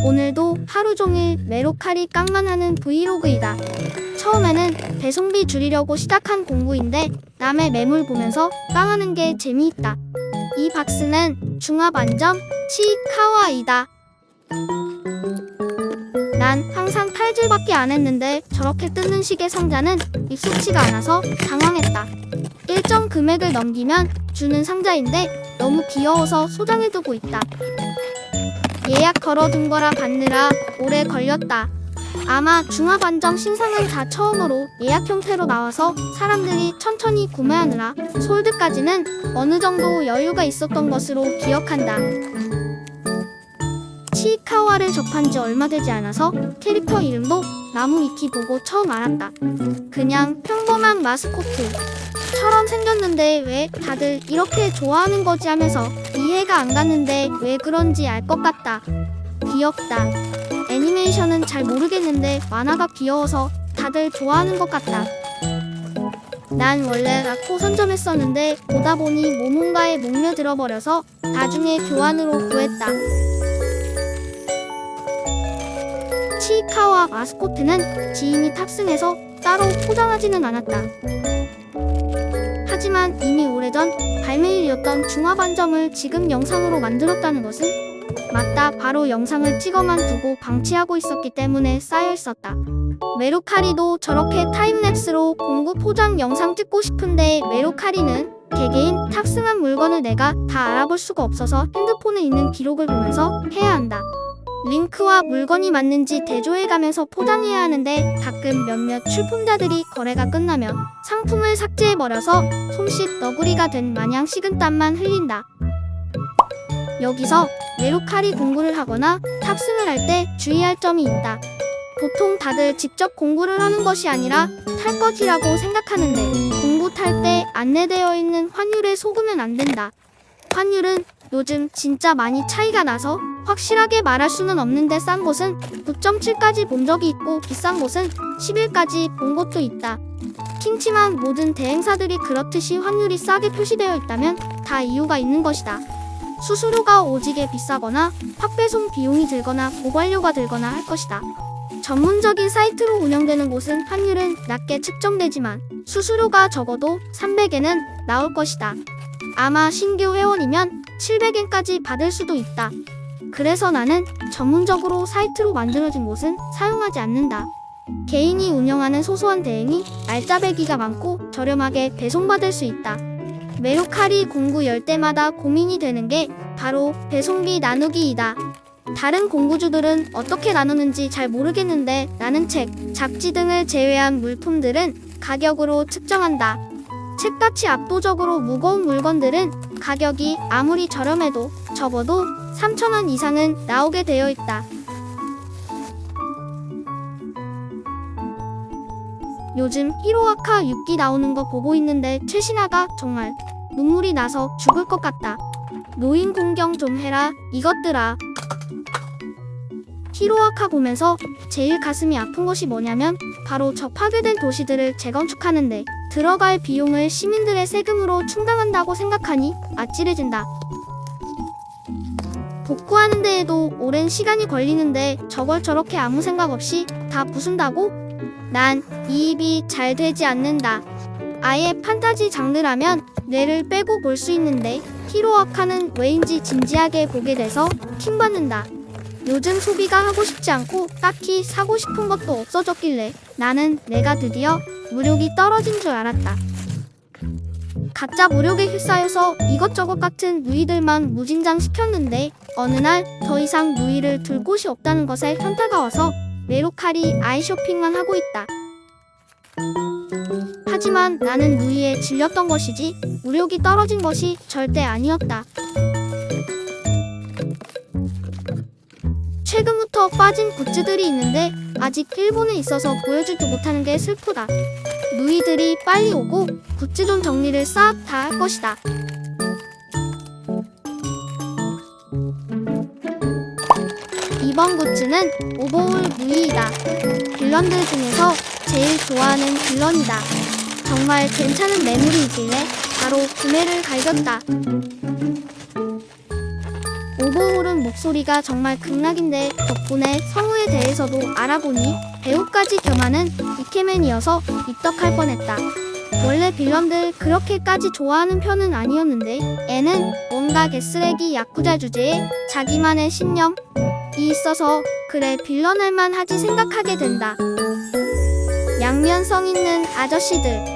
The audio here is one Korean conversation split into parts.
오늘도 하루 종일 메로카리 깡만 하는 브이로그이다. 처음에는 배송비 줄이려고 시작한 공부인데 남의 매물 보면서 깡하는 게 재미있다. 이 박스는 중화반점 치카와이다. 난 항상 탈질밖에 안 했는데 저렇게 뜯는 식의 상자는 익숙치가 않아서 당황했다. 일정 금액을 넘기면 주는 상자인데 너무 귀여워서 소장해두고 있다. 예약 걸어둔 거라 받느라 오래 걸렸다. 아마 중화반점 신상은 다 처음으로 예약 형태로 나와서 사람들이 천천히 구매하느라 솔드까지는 어느 정도 여유가 있었던 것으로 기억한다. 치카와를 접한 지 얼마 되지 않아서 캐릭터 이름도 나무위키 보고 처음 알았다. 그냥 평범한 마스코트처럼 생겼는데 왜 다들 이렇게 좋아하는 거지 하면서 이해가 안 갔는데 왜 그런지 알 것 같다. 귀엽다. 애니메이션은 잘 모르겠는데 만화가 귀여워서 다들 좋아하는 것 같다. 난 원래 라코 선점했었는데 보다 보니 모몬가에 목며들어 버려서 나중에 교환으로 구했다. 치카와 마스코트는 지인이 탑승해서 따로 포장하지는 않았다. 하지만 이미 오래전 발매일이었던 중화반점을 지금 영상으로 만들었다는 것은 맞다. 바로 영상을 찍어만 두고 방치하고 있었기 때문에 쌓여 있었다. 메로카리도 저렇게 타임랩스로 공구 포장 영상 찍고 싶은데 메로카리는 개개인 탑승한 물건을 내가 다 알아볼 수가 없어서 핸드폰에 있는 기록을 보면서 해야 한다. 링크와 물건이 맞는지 대조해가면서 포장해야 하는데 가끔 몇몇 출품자들이 거래가 끝나면 상품을 삭제해버려서 솜씨 너구리가 된 마냥 식은땀만 흘린다. 여기서 메로카리 공구를 하거나 탑승을 할 때 주의할 점이 있다. 보통 다들 직접 공구를 하는 것이 아니라 탈 것이라고 생각하는데 공구 탈 때 안내되어 있는 환율에 속으면 안 된다. 환율은 요즘 진짜 많이 차이가 나서 확실하게 말할 수는 없는데 싼 곳은 9.7까지 본 적이 있고 비싼 곳은 11까지 본 곳도 있다. 킹치만 모든 대행사들이 그렇듯이 환율이 싸게 표시되어 있다면 다 이유가 있는 것이다. 수수료가 오지게 비싸거나 확배송 비용이 들거나 고관료가 들거나 할 것이다. 전문적인 사이트로 운영되는 곳은 환율은 낮게 측정되지만 수수료가 적어도 300엔은 나올 것이다. 아마 신규 회원이면 700엔까지 받을 수도 있다. 그래서 나는 전문적으로 사이트로 만들어진 곳은 사용하지 않는다. 개인이 운영하는 소소한 대행이 알짜배기가 많고 저렴하게 배송받을 수 있다. 메로카리 공구 열 때마다 고민이 되는 게 바로 배송비 나누기이다. 다른 공구주들은 어떻게 나누는지 잘 모르겠는데 나는 책, 잡지 등을 제외한 물품들은 가격으로 측정한다. 책같이 압도적으로 무거운 물건들은 가격이 아무리 저렴해도 적어도 3,000원 이상은 나오게 되어 있다. 요즘 히로아카 6기 나오는 거 보고 있는데 최신화가 정말 눈물이 나서 죽을 것 같다. 노인 공경 좀 해라 이것들아. 히로아카 보면서 제일 가슴이 아픈 것이 뭐냐면 바로 저 파괴된 도시들을 재건축하는데 들어갈 비용을 시민들의 세금으로 충당한다고 생각하니 아찔해진다. 복구하는 데에도 오랜 시간이 걸리는데 저걸 저렇게 아무 생각 없이 다 부순다고? 난 이입이 잘 되지 않는다. 아예 판타지 장르라면 뇌를 빼고 볼 수 있는데 히로아카는 왜인지 진지하게 보게 돼서 킹받는다. 요즘 소비가 하고 싶지 않고 딱히 사고 싶은 것도 없어졌길래 나는 내가 드디어 무력이 떨어진 줄 알았다. 가짜 무력에 휩싸여서 이것저것 같은 누이들만 무진장 시켰는데 어느 날 더 이상 누이를 둘 곳이 없다는 것에 현타가 와서 메로카리 아이쇼핑만 하고 있다. 하지만 나는 누이에 질렸던 것이지 무력이 떨어진 것이 절대 아니었다. 최근부터 빠진 굿즈들이 있는데 아직 일본에 있어서 보여주지 못하는 게 슬프다. 누이들이 빨리 오고 굿즈 좀 정리를 싹 다 할 것이다. 이번 굿즈는 오버올 누이이다. 빌런들 중에서 제일 좋아하는 빌런이다. 정말 괜찮은 매물이 있길래 바로 구매를 갈겼다. 오고오른 목소리가 정말 극락인데 덕분에 성우에 대해서도 알아보니 배우까지 겸하는 이케맨이어서 입덕할 뻔했다. 원래 빌런들 그렇게까지 좋아하는 편은 아니었는데 애는 뭔가 개쓰레기 야쿠자 주제에 자기만의 신념이 있어서 그래 빌런 할만 하지 생각하게 된다. 양면성 있는 아저씨들.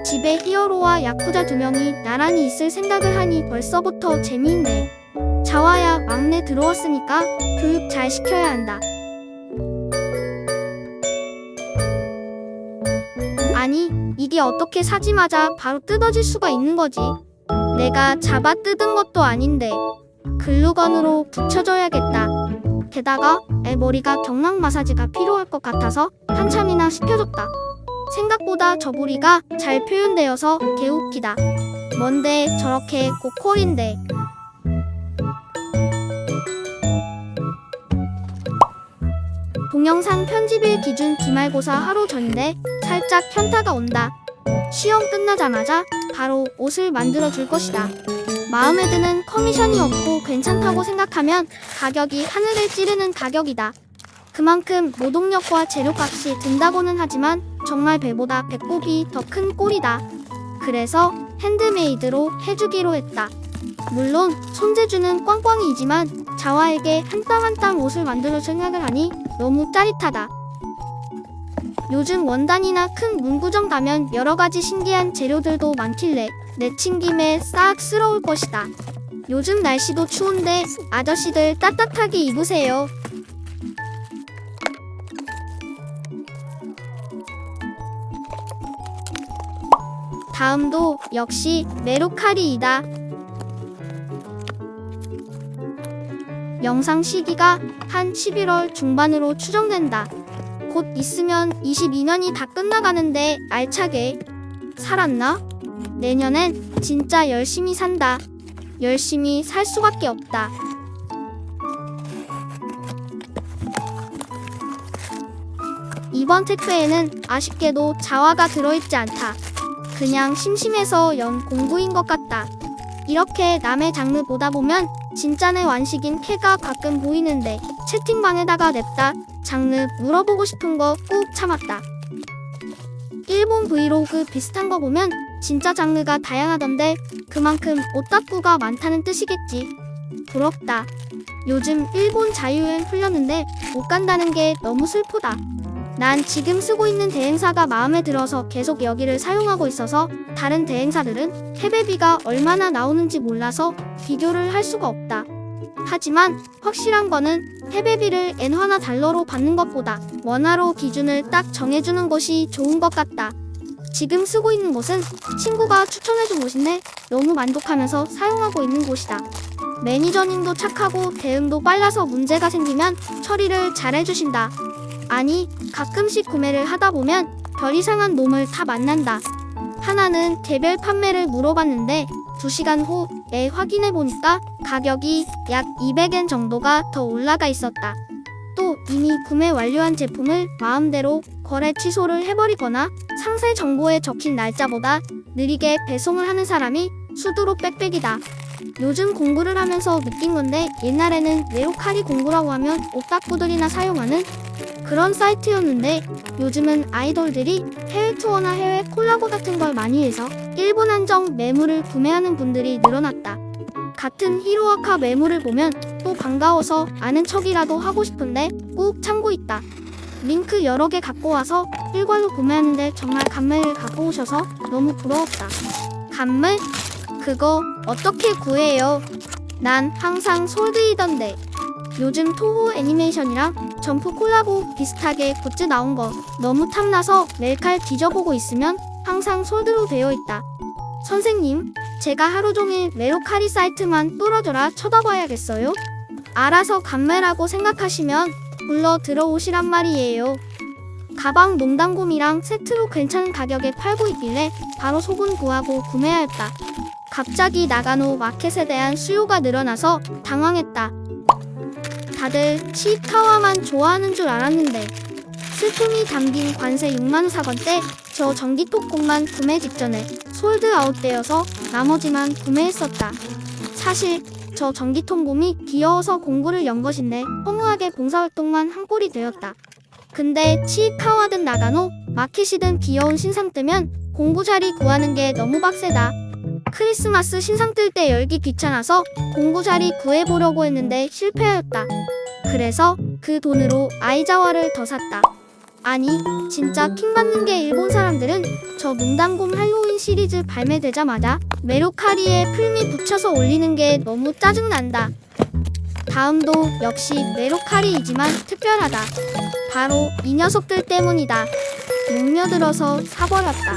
집에 히어로와 야쿠자 2명이 나란히 있을 생각을 하니 벌써부터 재미있네. 자와야 막내 들어왔으니까 교육 잘 시켜야 한다. 아니 이게 어떻게 사지마자 바로 뜯어질 수가 있는 거지? 내가 잡아 뜯은 것도 아닌데 글루건으로 붙여줘야겠다. 게다가 애 머리가 경락 마사지가 필요할 것 같아서 한참이나 식혀줬다. 생각보다 저 부리가 잘 표현되어서 개웃기다. 뭔데 저렇게 고퀄인데. 동영상 편집일 기준 기말고사 하루 전인데 살짝 현타가 온다. 시험 끝나자마자 바로 옷을 만들어 줄 것이다. 마음에 드는 커미션이 없고 괜찮다고 생각하면 가격이 하늘을 찌르는 가격이다. 그만큼 노동력과 재료값이 든다고는 하지만 정말 배보다 배꼽이 더 큰 꼴이다. 그래서 핸드메이드로 해주기로 했다. 물론 손재주는 꽝꽝이지만 자와에게 한 땀 한 땀 옷을 만들어 생각을 하니 너무 짜릿하다. 요즘 원단이나 큰 문구점 가면 여러가지 신기한 재료들도 많길래 내친 김에 싹 쓸어올 것이다. 요즘 날씨도 추운데 아저씨들 따뜻하게 입으세요. 다음도 역시 메루카리이다. 영상 시기가 한 11월 중반으로 추정된다. 곧 있으면 22년이 다 끝나가는데 알차게 살았나? 내년엔 진짜 열심히 산다. 열심히 살 수밖에 없다. 이번 택배에는 아쉽게도 자와가 들어있지 않다. 그냥 심심해서 연 공구인 것 같다. 이렇게 남의 장르 보다 보면 진짠의 완식인 캐가 가끔 보이는데 채팅방에다가 냅다 장르 물어보고 싶은 거 꾹 참았다. 일본 브이로그 비슷한 거 보면 진짜 장르가 다양하던데 그만큼 오타쿠가 많다는 뜻이겠지. 부럽다. 요즘 일본 자유여행 풀렸는데 못 간다는 게 너무 슬프다. 난 지금 쓰고 있는 대행사가 마음에 들어서 계속 여기를 사용하고 있어서 다른 대행사들은 해외비가 얼마나 나오는지 몰라서 비교를 할 수가 없다. 하지만 확실한 거는 해외비를 엔화나 달러로 받는 것보다 원화로 기준을 딱 정해주는 것이 좋은 것 같다. 지금 쓰고 있는 곳은 친구가 추천해준 곳인데 너무 만족하면서 사용하고 있는 곳이다. 매니저님도 착하고 대응도 빨라서 문제가 생기면 처리를 잘 해주신다. 아니 가끔씩 구매를 하다 보면 별 이상한 놈을 다 만난다. 하나는 개별 판매를 물어봤는데 2시간 후에 확인해보니까 가격이 약 200엔 정도가 더 올라가 있었다. 또 이미 구매 완료한 제품을 마음대로 거래 취소를 해버리거나 상세 정보에 적힌 날짜보다 느리게 배송을 하는 사람이 수두로 빽빽이다. 요즘 공부를 하면서 느낀 건데 옛날에는 메루카리 공부라고 하면 오타쿠들이나 사용하는 그런 사이트였는데 요즘은 아이돌들이 해외 투어나 해외 콜라보 같은 걸 많이 해서 일본 한정 매물을 구매하는 분들이 늘어났다. 같은 히로아카 매물을 보면 또 반가워서 아는 척이라도 하고 싶은데 꾹 참고 있다. 링크 여러 개 갖고 와서 일괄로 구매하는데 정말 감매를 갖고 오셔서 너무 부러웠다. 감매? 그거 어떻게 구해요? 난 항상 솔드이던데. 요즘 토호 애니메이션이랑 점프 콜라보 비슷하게 굿즈 나온 거 너무 탐나서 멜칼 뒤져보고 있으면 항상 솔드로 되어 있다. 선생님, 제가 하루 종일 메루카리 사이트만 뚫어져라 쳐다봐야겠어요? 알아서 감매라고 생각하시면 불러 들어오시란 말이에요. 가방 농담곰이랑 세트로 괜찮은 가격에 팔고 있길래 바로 소분 구하고 구매하였다. 갑자기 나가노 마켓에 대한 수요가 늘어나서 당황했다. 다들 치이카와만 좋아하는 줄 알았는데 슬픔이 담긴 관세 6만 사건 때 저 전기톱공만 구매 직전에 솔드아웃되어서 나머지만 구매했었다. 사실 저 전기통곰이 귀여워서 공부를 연 것인데 허무하게 봉사활동만 한 꼴이 되었다. 근데 치이카와든 나가노, 마켓이든 귀여운 신상 뜨면 공부 자리 구하는 게 너무 빡세다. 크리스마스 신상 뜰 때 열기 귀찮아서 공부 자리 구해보려고 했는데 실패하였다. 그래서 그 돈으로 아이자와를 더 샀다. 아니, 진짜 킹받는 게 일본 사람들은 저 몽단곰 할로윈 시리즈 발매되자마자 메로카리에 풀미 붙여서 올리는 게 너무 짜증난다. 다음도 역시 메로카리이지만 특별하다. 바로 이 녀석들 때문이다. 목며들어서 사버렸다.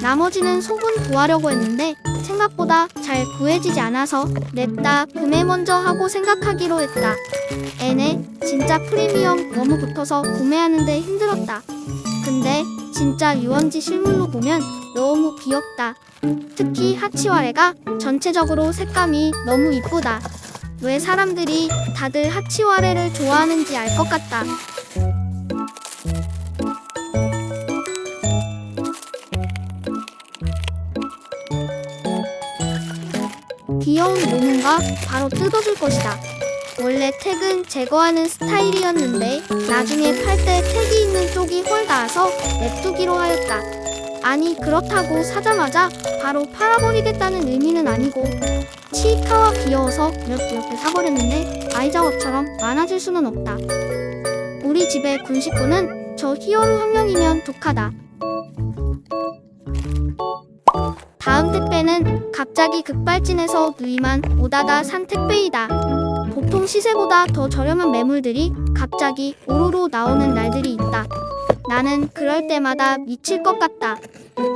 나머지는 소분 구하려고 했는데 생각보다 잘 구해지지 않아서 냅다 구매 먼저 하고 생각하기로 했다. 애네, 진짜 프리미엄 너무 붙어서 구매하는데 힘들었다. 근데 진짜 유원지 실물로 보면 너무 귀엽다. 특히 하치와레가 전체적으로 색감이 너무 이쁘다. 왜 사람들이 다들 하치와레를 좋아하는지 알 것 같다. 귀여운 노문가 바로 뜯어줄 것이다. 원래 택은 제거하는 스타일이었는데 나중에 팔 때 택이 있는 쪽이 헐 닿아서 냅두기로 하였다. 아니, 그렇다고 사자마자 바로 팔아버리겠다는 의미는 아니고 치이카와 귀여워서 이렇게 사버렸는데 아이자와처럼 많아질 수는 없다. 우리 집의 군식구는 저 히어로 한 명이면 독하다. 다음 택배는 갑자기 급발진해서 누이만 오다가 산 택배이다. 보통 시세보다 더 저렴한 매물들이 갑자기 오로로 나오는 날들이 있다. 나는 그럴 때마다 미칠 것 같다.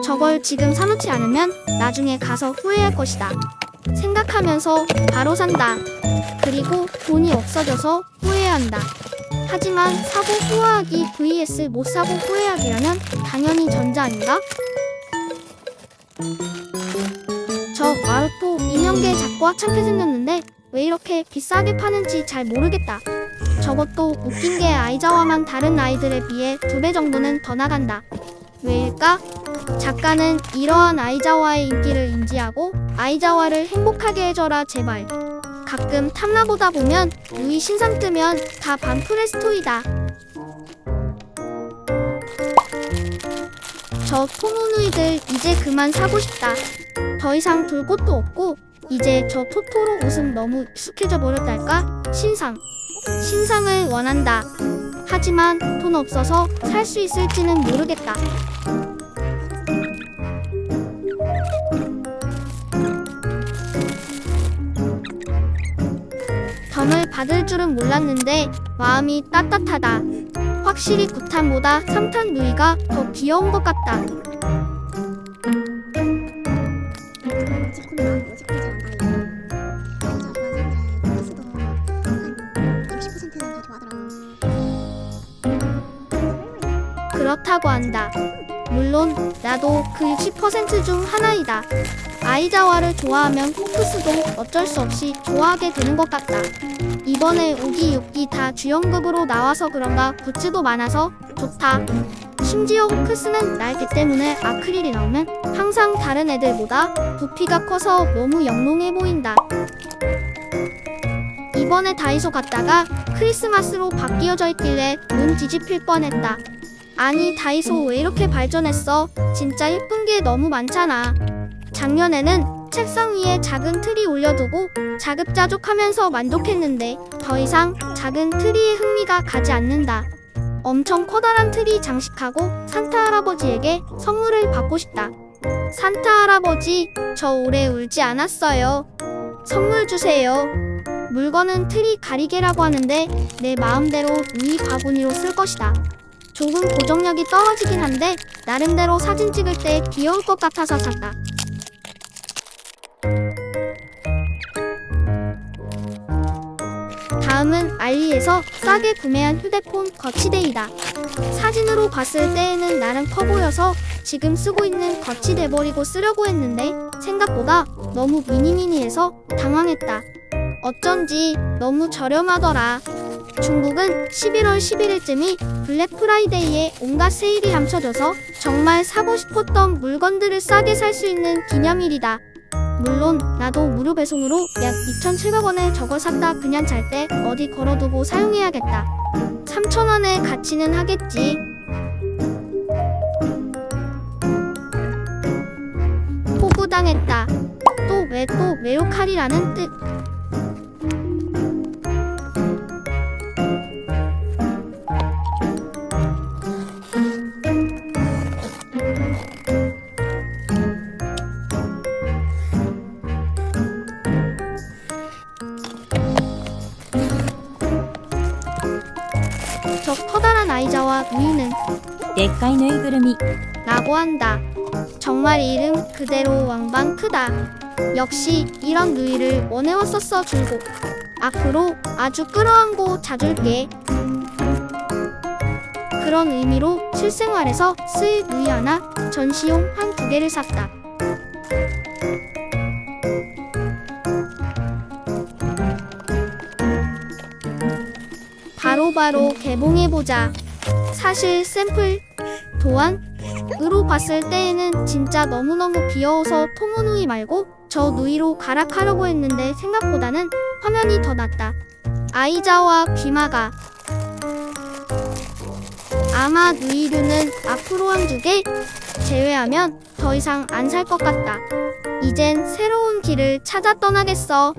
저걸 지금 사놓지 않으면 나중에 가서 후회할 것이다. 생각하면서 바로 산다. 그리고 돈이 없어져서 후회한다. 하지만 사고 후회하기 vs 못 사고 후회하기라면 당연히 전자 아닌가? 저 마루토 인형계 작고 하찮게 생겼는데 왜 이렇게 비싸게 파는지 잘 모르겠다. 저것도 웃긴 게 아이자와만 다른 아이들에 비해 2배 정도는 더 나간다. 왜일까? 작가는 이러한 아이자와의 인기를 인지하고 아이자와를 행복하게 해줘라 제발. 가끔 탐나보다 보면 누이 신상 뜨면 다 반프레스토이다. 저 토모누이들 이제 그만 사고 싶다. 더 이상 볼 곳도 없고 이제 저 토토로 옷은 너무 익숙해져 버렸달까? 신상을 원한다. 하지만 돈 없어서 살 수 있을지는 모르겠다. 덤을 받을 줄은 몰랐는데 마음이 따뜻하다. 확실히 9탄보다 3탄 누이가 더 귀여운 것 같다. 그렇다고 한다. 물론 나도 그 60% 중 하나이다. 아이자와를 좋아하면 포크스도 어쩔 수 없이 좋아하게 되는 것 같다. 이번에 5기, 6기 다 주연급으로 나와서 그런가 굿즈도 많아서 좋다. 심지어 호크스는 날개 때문에 아크릴이 나오면 항상 다른 애들보다 부피가 커서 너무 영롱해 보인다. 이번에 다이소 갔다가 크리스마스로 바뀌어져 있길래 눈 뒤집힐 뻔했다. 아니, 다이소 왜 이렇게 발전했어? 진짜 예쁜 게 너무 많잖아. 작년에는 책상 위에 작은 트리 올려두고 자급자족하면서 만족했는데 더 이상 작은 트리에 흥미가 가지 않는다. 엄청 커다란 트리 장식하고 산타 할아버지에게 선물을 받고 싶다. 산타 할아버지, 저 올해 울지 않았어요. 선물 주세요. 물건은 트리 가리개라고 하는데 내 마음대로 누이 바구니로 쓸 것이다. 조금 고정력이 떨어지긴 한데 나름대로 사진 찍을 때 귀여울 것 같아서 샀다. 다음은 알리에서 싸게 구매한 휴대폰 거치대이다. 사진으로 봤을 때에는 나름 커 보여서 지금 쓰고 있는 거치대 버리고 쓰려고 했는데 생각보다 너무 미니미니해서 당황했다. 어쩐지 너무 저렴하더라. 중국은 11월 11일쯤이 블랙 프라이데이에 온갖 세일이 감춰져서 정말 사고 싶었던 물건들을 싸게 살 수 있는 기념일이다. 물론 나도 무료 배송으로 약 2,700원에 저걸 샀다. 그냥 잘 때 어디 걸어두고 사용해야겠다. 3,000원의 가치는 하겠지. 호구당했다. 또 왜 또 메로칼이라는 뜻. 저 커다란 아이자와 누이는 でっかいぬいぐるみ 라고 한다. 정말 이름 그대로 왕방 크다. 역시 이런 누이를 원해왔었어. 줄곧 앞으로 아주 끌어안고 자줄게. 그런 의미로 실생활에서 쓰일 누이 하나, 전시용 한 2개를 샀다. 바로바로 개봉해보자. 사실 샘플 도안으로 봤을 때에는 진짜 너무너무 귀여워서 토모누이 말고 저 누이로 갈아타려고 했는데 생각보다는 화면이 더 낫다. 아이자와 귀마가 아마 누이류는 앞으로 한 2개 제외하면 더 이상 안 살 것 같다. 이젠 새로운 길을 찾아 떠나겠어.